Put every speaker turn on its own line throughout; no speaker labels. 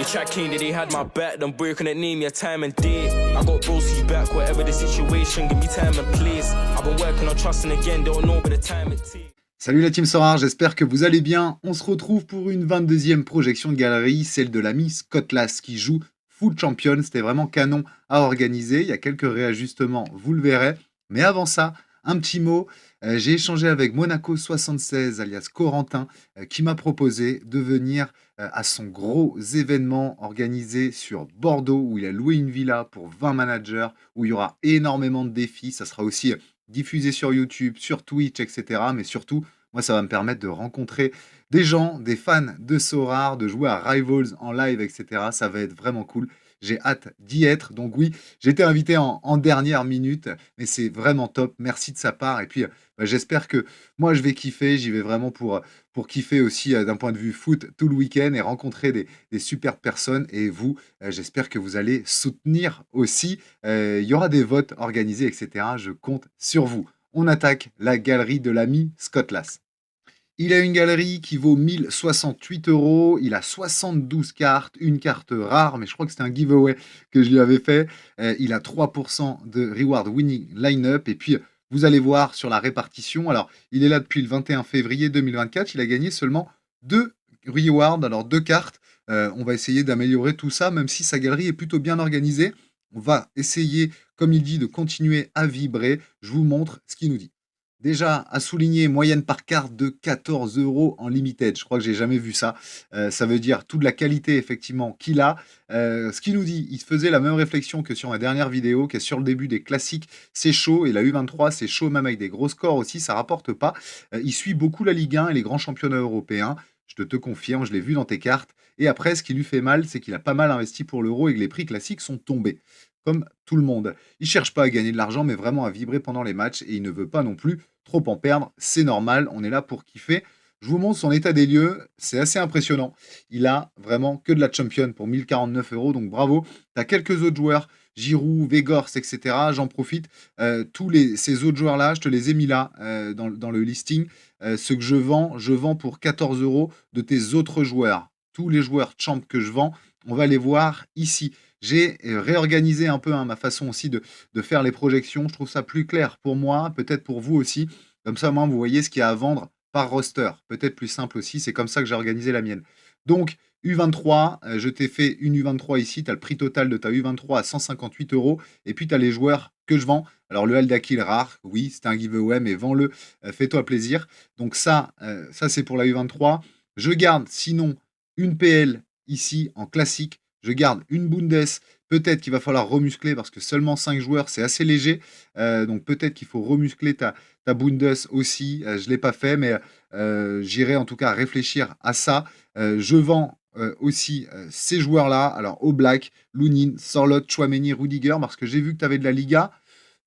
Your track king, they had my back, them boy couldn't name your time and day. I got bros who's back, whatever the situation, give me time and place. I've been working on trusting again, don't know but the time it takes.
Salut la team Sorare, j'espère que vous allez bien. On se retrouve pour une 22e projection de galerie, celle de l'ami Scott Lass qui joue Full Champion. C'était vraiment canon à organiser. Il y a quelques réajustements, vous le verrez. Mais avant ça, un petit mot. J'ai échangé avec Monaco76, alias Corentin, qui m'a proposé de venir à son gros événement organisé sur Bordeaux, où il a loué une villa pour 20 managers, où il y aura énormément de défis. Ça sera aussi diffusé sur YouTube, sur Twitch, etc. Mais surtout, moi, ça va me permettre de rencontrer des gens, des fans de Sorare, de jouer à Rivals en live, etc. Ça va être vraiment cool. J'ai hâte d'y être. Donc oui, j'ai été invité en dernière minute, mais c'est vraiment top. Merci de sa part. Et puis, j'espère que moi, je vais kiffer. J'y vais vraiment pour kiffer aussi d'un point de vue foot tout le week-end et rencontrer des super personnes. Et vous, j'espère que vous allez soutenir aussi. Il y aura des votes organisés, etc. Je compte sur vous. On attaque la galerie de l'ami Scott Lass. Il a une galerie qui vaut 1068 €. Il a 72 cartes, une carte rare, mais je crois que c'était un giveaway que je lui avais fait. Il a 3% de reward winning line-up. Et puis, vous allez voir sur la répartition. Alors, il est là depuis le 21 février 2024. Il a gagné seulement 2 rewards, alors 2 cartes. On va essayer d'améliorer tout ça, même si sa galerie est plutôt bien organisée. On va essayer, comme il dit, de continuer à vibrer. Je vous montre ce qu'il nous dit. Déjà, à souligner, moyenne par carte de 14 € en limited. Je crois que j'ai jamais vu ça. Ça veut dire toute la qualité, effectivement, qu'il a. Ce qu'il nous dit, il faisait la même réflexion que sur ma dernière vidéo, qui est sur le début des classiques. C'est chaud, et la U23, c'est chaud, même avec des gros scores aussi, ça rapporte pas. Il suit beaucoup la Ligue 1 et les grands championnats européens. Je te confirme, je l'ai vu dans tes cartes. Et après, ce qui lui fait mal, c'est qu'il a pas mal investi pour l'euro et que les prix classiques sont tombés. Comme tout le monde. Il cherche pas à gagner de l'argent, mais vraiment à vibrer pendant les matchs, et il ne veut pas non plus trop en perdre. C'est normal, on est là pour kiffer. Je vous montre son état des lieux, c'est assez impressionnant. Il a vraiment que de la champion pour 1049 €, donc bravo. Tu as quelques autres joueurs, Giroud, Weghorst, etc. J'en profite. Ces autres joueurs-là, je te les ai mis là dans le listing. Ce que je vends pour 14 € de tes autres joueurs. Tous les joueurs champ que je vends, on va les voir ici. J'ai réorganisé un peu ma façon aussi de faire les projections. Je trouve ça plus clair pour moi, peut-être pour vous aussi. Comme ça, moi, vous voyez ce qu'il y a à vendre par roster. Peut-être plus simple aussi. C'est comme ça que j'ai organisé la mienne. Donc, U23, je t'ai fait une U23 ici. Tu as le prix total de ta U23 à 158 €. Et puis, tu as les joueurs que je vends. Alors, le Aldakil rare, oui, c'est un giveaway, mais vends-le. Fais-toi plaisir. Donc, ça c'est pour la U23. Je garde sinon une PL ici en classique. Je garde une Bundes. Peut-être qu'il va falloir remuscler parce que seulement 5 joueurs, c'est assez léger. Donc peut-être qu'il faut remuscler ta Bundes aussi. Je ne l'ai pas fait, mais j'irai en tout cas réfléchir à ça. Je vends aussi ces joueurs-là. Alors Oblak, Lunin, Sorloth, Chouameni, Rudiger, parce que j'ai vu que tu avais de la Liga.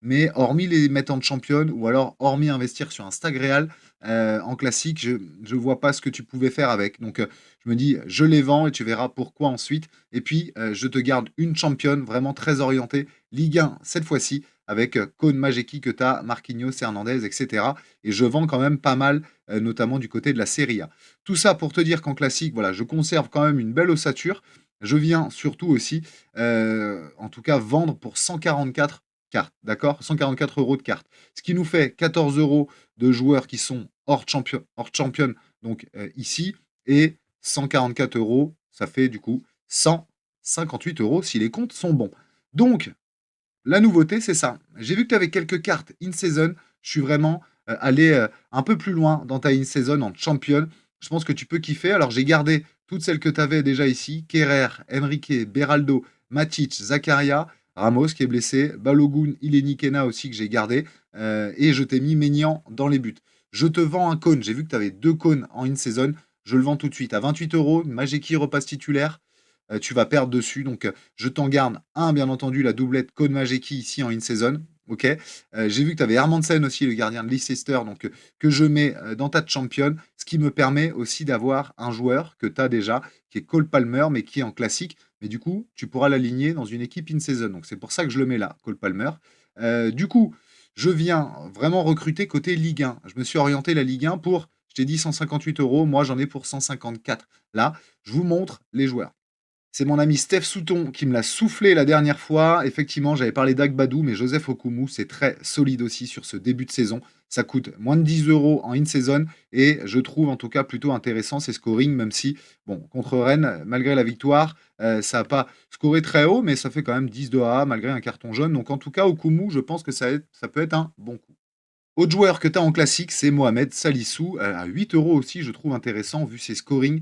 Mais hormis les mettre en championne ou alors hormis investir sur un stag réal en classique, je ne vois pas ce que tu pouvais faire avec. Donc je me dis, je les vends et tu verras pourquoi ensuite. Et puis, je te garde une championne vraiment très orientée, Ligue 1 cette fois-ci, avec Cône Majeki que tu as, Marquinhos, Hernandez, etc. Et je vends quand même pas mal, notamment du côté de la Serie A. Tout ça pour te dire qu'en classique, voilà, je conserve quand même une belle ossature. Je viens surtout aussi, en tout cas, vendre pour 144 cartes, d'accord? 144 € de cartes. Ce qui nous fait 14 € de joueurs qui sont hors champion, donc ici, et 144 €, ça fait du coup 158 € si les comptes sont bons. Donc, la nouveauté, c'est ça. J'ai vu que tu avais quelques cartes in-season. Je suis vraiment allé un peu plus loin dans ta in-season en champion. Je pense que tu peux kiffer. Alors, j'ai gardé toutes celles que tu avais déjà ici. Kerrer, Enrique, Beraldo, Matic, Zakaria, Ramos qui est blessé, Balogun, Ileni Kena aussi que j'ai gardé. Et je t'ai mis Maignan dans les buts. Je te vends un cône. J'ai vu que tu avais 2 cônes en in-season. Je le vends tout de suite à 28 €. Majeki repasse titulaire. Tu vas perdre dessus. Donc, je t'en garde un, bien entendu, la doublette Code Majeki ici en in-season. Ok. J'ai vu que tu avais Hermansen aussi, le gardien de Leicester, donc que je mets dans ta champion, ce qui me permet aussi d'avoir un joueur que tu as déjà, qui est Cole Palmer, mais qui est en classique. Mais du coup, tu pourras l'aligner dans une équipe in-season. Donc, c'est pour ça que je le mets là, Cole Palmer. Du coup, je viens vraiment recruter côté Ligue 1. Je me suis orienté la Ligue 1 pour, je t'ai dit 158 €. Moi, j'en ai pour 154. Là, je vous montre les joueurs. C'est mon ami Steph Souton qui me l'a soufflé la dernière fois. Effectivement, j'avais parlé d'Agbadou, mais Joseph Okumu, c'est très solide aussi sur ce début de saison. Ça coûte moins de 10 euros en in-season et je trouve en tout cas plutôt intéressant ces scoring, même si, bon, contre Rennes, malgré la victoire, ça n'a pas scoré très haut, mais ça fait quand même 10 de A malgré un carton jaune. Donc en tout cas, Okumu, je pense que ça peut être un bon coup. Autre joueur que tu as en classique, c'est Mohamed Salissou, à 8 euros aussi, je trouve intéressant vu ses scorings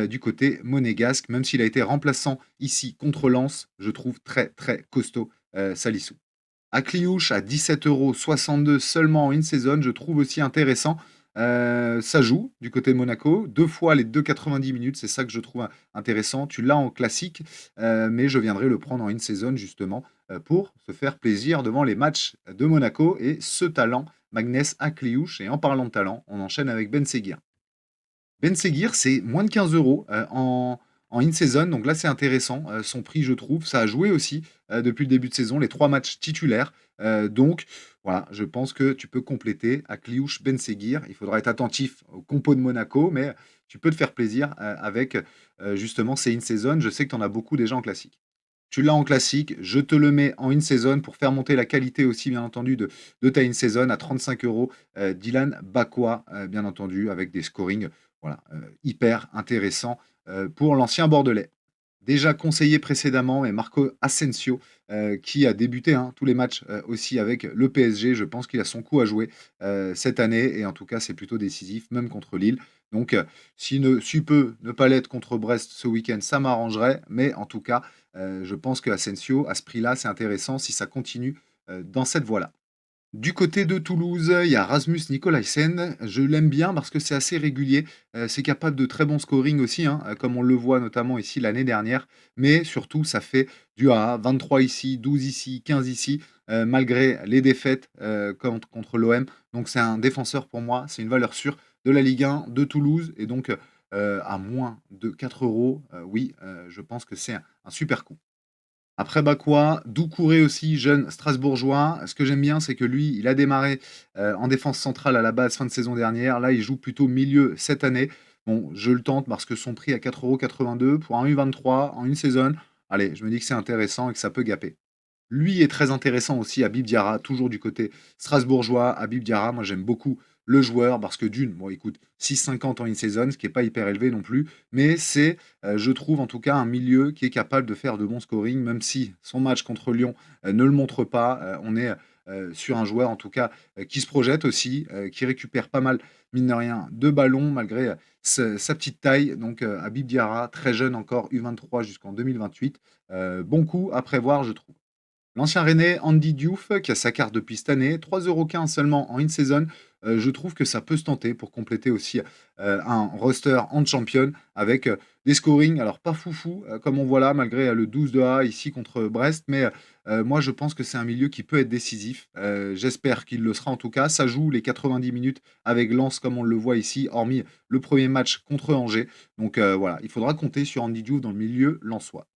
du côté monégasque, même s'il a été remplaçant ici contre Lens, je trouve très très costaud Salissou. Akliouche à 17,62 € seulement en in-season, je trouve aussi intéressant. Ça joue du côté de Monaco, 2 fois les 2,90 minutes, c'est ça que je trouve intéressant. Tu l'as en classique, mais je viendrai le prendre en in-season justement pour se faire plaisir devant les matchs de Monaco et ce talent, Magnès Akliouche. Et en parlant de talent, on enchaîne avec Ben Seguir. Ben Seguir, c'est moins de 15 euros en in-season, donc là c'est intéressant. Son prix, je trouve, ça a joué aussi depuis le début de saison, les 3 matchs titulaires. Donc voilà, je pense que tu peux compléter à Kliouche Ben Seguir. Il faudra être attentif au compo de Monaco, mais tu peux te faire plaisir avec justement ces in-season. Je sais que tu en as beaucoup déjà en classique. Tu l'as en classique, je te le mets en in-season pour faire monter la qualité aussi, bien entendu, de ta in-season à 35 euros. Dylan Bakwa, bien entendu, avec des scorings voilà, hyper intéressants pour l'ancien Bordelais. Déjà conseillé précédemment, mais Marco Asensio, qui a débuté tous les matchs aussi avec le PSG, je pense qu'il a son coup à jouer cette année, et en tout cas, c'est plutôt décisif, même contre Lille. Donc, s'il peut ne pas l'être contre Brest ce week-end, ça m'arrangerait, mais en tout cas, je pense que Asensio, à ce prix-là, c'est intéressant si ça continue dans cette voie-là. Du côté de Toulouse, il y a Rasmus Nikolaisen. Je l'aime bien parce que c'est assez régulier. C'est capable de très bons scoring aussi, comme on le voit notamment ici l'année dernière. Mais surtout, ça fait du AA, 23 ici, 12 ici, 15 ici, malgré les défaites contre l'OM. Donc c'est un défenseur pour moi, c'est une valeur sûre de la Ligue 1 de Toulouse. Et donc à moins de 4 euros, oui, je pense que c'est un super coup. Après Bakwa, Doucouré aussi, jeune strasbourgeois. Ce que j'aime bien, c'est que lui, il a démarré en défense centrale à la base fin de saison dernière. Là, il joue plutôt milieu cette année. Bon, je le tente parce que son prix à 4,82 € pour un U23 en une saison. Allez, je me dis que c'est intéressant et que ça peut gaper. Lui est très intéressant aussi, Habib Diarra, toujours du côté strasbourgeois. Habib Diarra, moi j'aime beaucoup le joueur parce que d'une, bon écoute, 6,50 en in-season, ce qui n'est pas hyper élevé non plus, mais c'est, je trouve en tout cas, un milieu qui est capable de faire de bons scoring, même si son match contre Lyon ne le montre pas. On est sur un joueur en tout cas qui se projette aussi, qui récupère pas mal, mine de rien, de ballons malgré sa petite taille. Donc Habib Diarra, très jeune encore, U23 jusqu'en 2028. Bon coup à prévoir, je trouve. L'ancien Rennais Andy Diouf, qui a sa carte depuis cette année, 3,15 € seulement en in-season. Je trouve que ça peut se tenter pour compléter aussi un roster en champion avec des scorings, alors pas foufou, comme on voit là, malgré le 12 de A ici contre Brest, mais moi je pense que c'est un milieu qui peut être décisif. J'espère qu'il le sera en tout cas. Ça joue les 90 minutes avec Lens, comme on le voit ici, hormis le premier match contre Angers. Donc voilà, il faudra compter sur Andy Diouf dans le milieu lensois.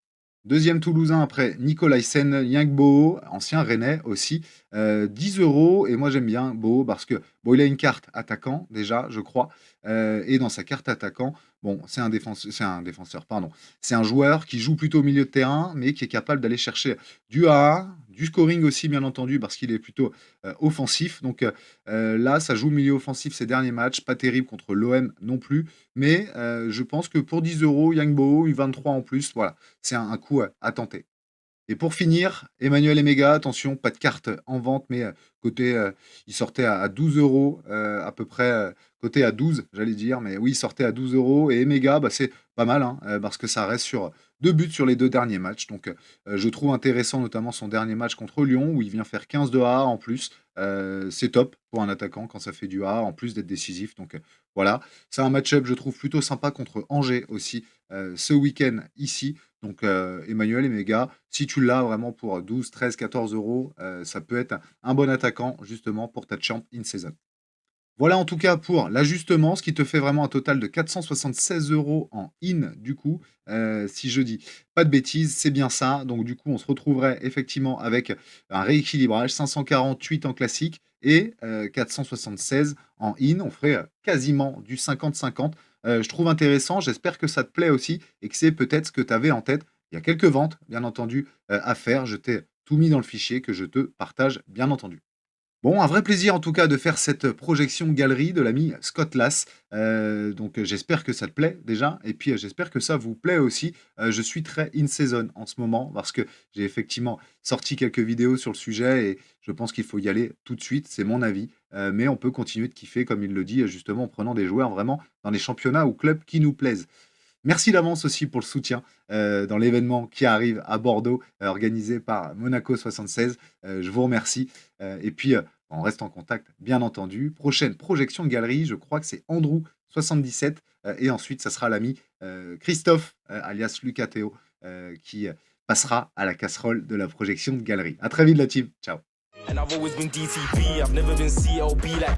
Deuxième Toulousain après Nikolaisen Yangbo, ancien Rennais aussi, 10 euros. Et moi j'aime bien Bo parce que bon, il a une carte attaquant déjà, je crois. Et dans sa carte attaquant, bon, c'est un défenseur, pardon. C'est un joueur qui joue plutôt au milieu de terrain, mais qui est capable d'aller chercher du AA, du scoring aussi, bien entendu, parce qu'il est plutôt offensif. Donc là, ça joue milieu offensif ces derniers matchs. Pas terrible contre l'OM non plus. Mais je pense que pour 10 euros, Yangbo, U23 en plus, voilà, c'est un coup à tenter. Et pour finir, Emmanuel Emega, attention, pas de carte en vente, mais côté, il sortait à 12 euros, à peu près, coté à 12, j'allais dire, mais oui, il sortait à 12 euros. Et Emega, bah, c'est pas mal, parce que ça reste sur 2 buts sur les 2 derniers matchs. Donc, je trouve intéressant notamment son dernier match contre Lyon, où il vient faire 15 de A en plus. C'est top pour un attaquant quand ça fait du A, en plus d'être décisif. Donc, voilà, c'est un match-up, je trouve, plutôt sympa contre Angers aussi, ce week-end ici. Donc, Emmanuel Emega, si tu l'as vraiment pour 12, 13, 14 euros, ça peut être un bon attaquant justement pour ta champ in season. Voilà en tout cas pour l'ajustement, ce qui te fait vraiment un total de 476 euros en in du coup. Si je dis pas de bêtises, c'est bien ça. Donc du coup, on se retrouverait effectivement avec un rééquilibrage, 548 en classique et 476 en in. On ferait quasiment du 50-50. Je trouve intéressant, j'espère que ça te plaît aussi et que c'est peut-être ce que tu avais en tête Il y a quelques ventes, bien entendu, à faire. Je t'ai tout mis dans le fichier que je te partage, bien entendu. Bon, un vrai plaisir en tout cas de faire cette projection galerie de l'ami Scott Lass. Donc j'espère que ça te plaît déjà et puis, j'espère que ça vous plaît aussi. Je suis très in season en ce moment parce que j'ai effectivement sorti quelques vidéos sur le sujet et je pense qu'il faut y aller tout de suite, c'est mon avis. Mais on peut continuer de kiffer comme il le dit, justement en prenant des joueurs vraiment dans les championnats ou clubs qui nous plaisent. Merci d'avance aussi pour le soutien, dans l'événement qui arrive à Bordeaux, organisé par Monaco 76. Je vous remercie, et puis, on reste en contact, bien entendu. Prochaine projection de galerie, je crois que c'est Andrew 77, et ensuite ça sera l'ami, Christophe, alias Lucateo, qui, passera à la casserole de la projection de galerie. À très vite la team, ciao.
And I've always been DTP, I've never been CLB like.